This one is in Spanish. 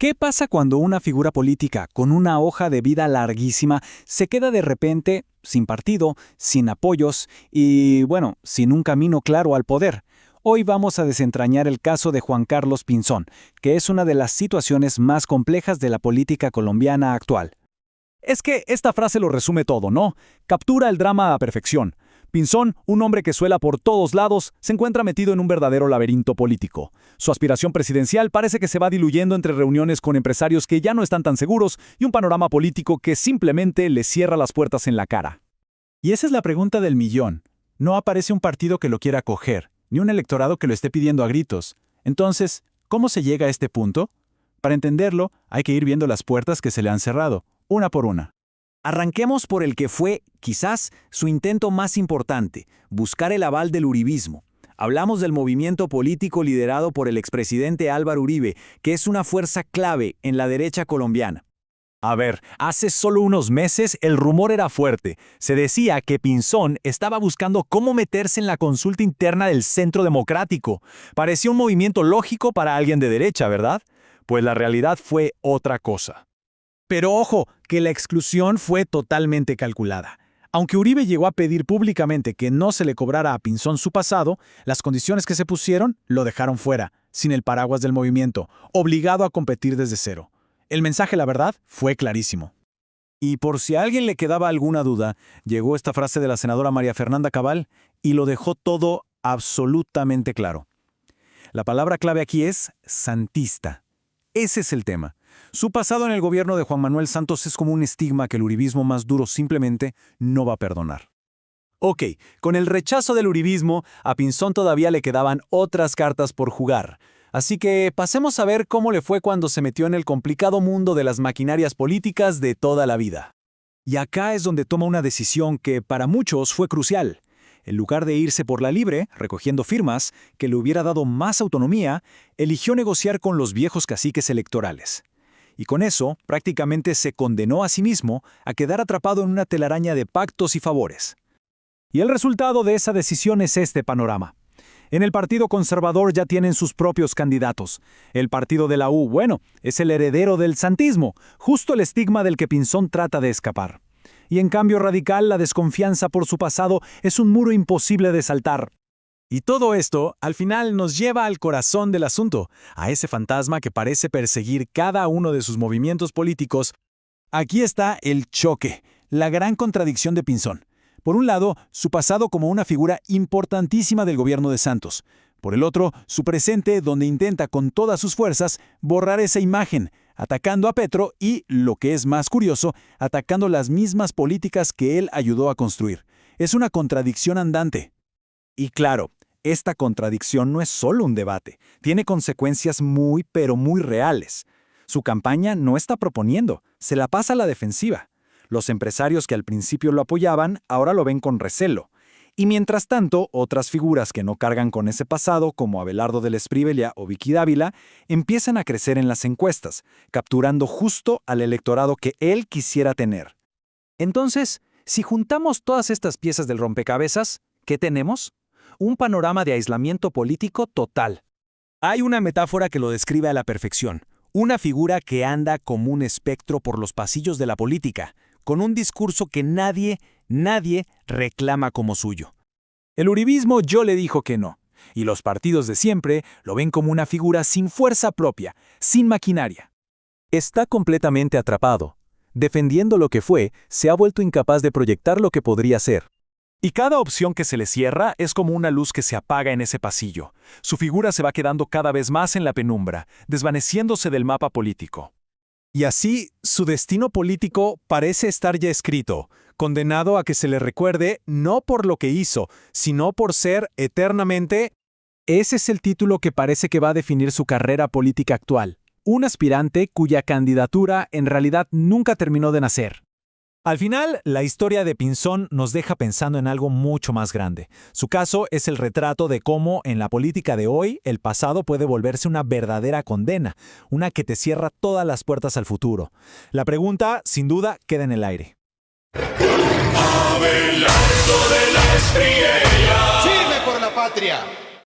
¿Qué pasa cuando una figura política con una hoja de vida larguísima se queda de repente sin partido, sin apoyos y, bueno, sin un camino claro al poder? Hoy vamos a desentrañar el caso de Juan Carlos Pinzón, que es una de las situaciones más complejas de la política colombiana actual. Es que esta frase lo resume todo, ¿no? Captura el drama a perfección. Pinzón, un hombre que suela por todos lados, se encuentra metido en un verdadero laberinto político. Su aspiración presidencial parece que se va diluyendo entre reuniones con empresarios que ya no están tan seguros y un panorama político que simplemente le cierra las puertas en la cara. Y esa es la pregunta del millón. No aparece un partido que lo quiera acoger, ni un electorado que lo esté pidiendo a gritos. Entonces, ¿cómo se llega a este punto? Para entenderlo, hay que ir viendo las puertas que se le han cerrado, una por una. Arranquemos por el que fue, quizás, su intento más importante, buscar el aval del uribismo. Hablamos del movimiento político liderado por el expresidente Álvaro Uribe, que es una fuerza clave en la derecha colombiana. A ver, hace solo unos meses el rumor era fuerte. Se decía que Pinzón estaba buscando cómo meterse en la consulta interna del Centro Democrático. Parecía un movimiento lógico para alguien de derecha, ¿verdad? Pues la realidad fue otra cosa. Pero ojo, que la exclusión fue totalmente calculada. Aunque Uribe llegó a pedir públicamente que no se le cobrara a Pinzón su pasado, las condiciones que se pusieron lo dejaron fuera, sin el paraguas del movimiento, obligado a competir desde cero. El mensaje, la verdad, fue clarísimo. Y por si a alguien le quedaba alguna duda, llegó esta frase de la senadora María Fernanda Cabal y lo dejó todo absolutamente claro. La palabra clave aquí es santista. Ese es el tema. Su pasado en el gobierno de Juan Manuel Santos es como un estigma que el uribismo más duro simplemente no va a perdonar. Ok, con el rechazo del uribismo, a Pinzón todavía le quedaban otras cartas por jugar. Así que pasemos a ver cómo le fue cuando se metió en el complicado mundo de las maquinarias políticas de toda la vida. Y acá es donde toma una decisión que para muchos fue crucial. En lugar de irse por la libre, recogiendo firmas, que le hubiera dado más autonomía, eligió negociar con los viejos caciques electorales. Y con eso, prácticamente se condenó a sí mismo a quedar atrapado en una telaraña de pactos y favores. Y el resultado de esa decisión es este panorama. En el Partido Conservador ya tienen sus propios candidatos. El partido de la U, bueno, es el heredero del santismo, justo el estigma del que Pinzón trata de escapar. Y en cambio radical, la desconfianza por su pasado es un muro imposible de saltar. Y todo esto, al final, nos lleva al corazón del asunto, a ese fantasma que parece perseguir cada uno de sus movimientos políticos. Aquí está el choque, la gran contradicción de Pinzón. Por un lado, su pasado como una figura importantísima del gobierno de Santos. Por el otro, su presente donde intenta con todas sus fuerzas borrar esa imagen, atacando a Petro y, lo que es más curioso, atacando las mismas políticas que él ayudó a construir. Es una contradicción andante. Y claro, esta contradicción no es solo un debate, tiene consecuencias muy, pero muy reales. Su campaña no está proponiendo, se la pasa a la defensiva. Los empresarios que al principio lo apoyaban ahora lo ven con recelo. Y mientras tanto, otras figuras que no cargan con ese pasado, como Abelardo del Espriella o Vicky Dávila, empiezan a crecer en las encuestas, capturando justo al electorado que él quisiera tener. Entonces, si juntamos todas estas piezas del rompecabezas, ¿qué tenemos? Un panorama de aislamiento político total. Hay una metáfora que lo describe a la perfección. Una figura que anda como un espectro por los pasillos de la política, con un discurso que nadie reclama como suyo. El uribismo yo le dijo que no, y los partidos de siempre lo ven como una figura sin fuerza propia, sin maquinaria. Está completamente atrapado. Defendiendo lo que fue, se ha vuelto incapaz de proyectar lo que podría ser. Y cada opción que se le cierra es como una luz que se apaga en ese pasillo. Su figura se va quedando cada vez más en la penumbra, desvaneciéndose del mapa político. Y así, su destino político parece estar ya escrito, condenado a que se le recuerde no por lo que hizo, sino por ser eternamente. Ese es el título que parece que va a definir su carrera política actual. Un aspirante cuya candidatura en realidad nunca terminó de nacer. Al final, la historia de Pinzón nos deja pensando en algo mucho más grande. Su caso es el retrato de cómo, en la política de hoy, el pasado puede volverse una verdadera condena, una que te cierra todas las puertas al futuro. La pregunta, sin duda, queda en el aire. Abelardo de la Espriella. ¡Firme por la patria!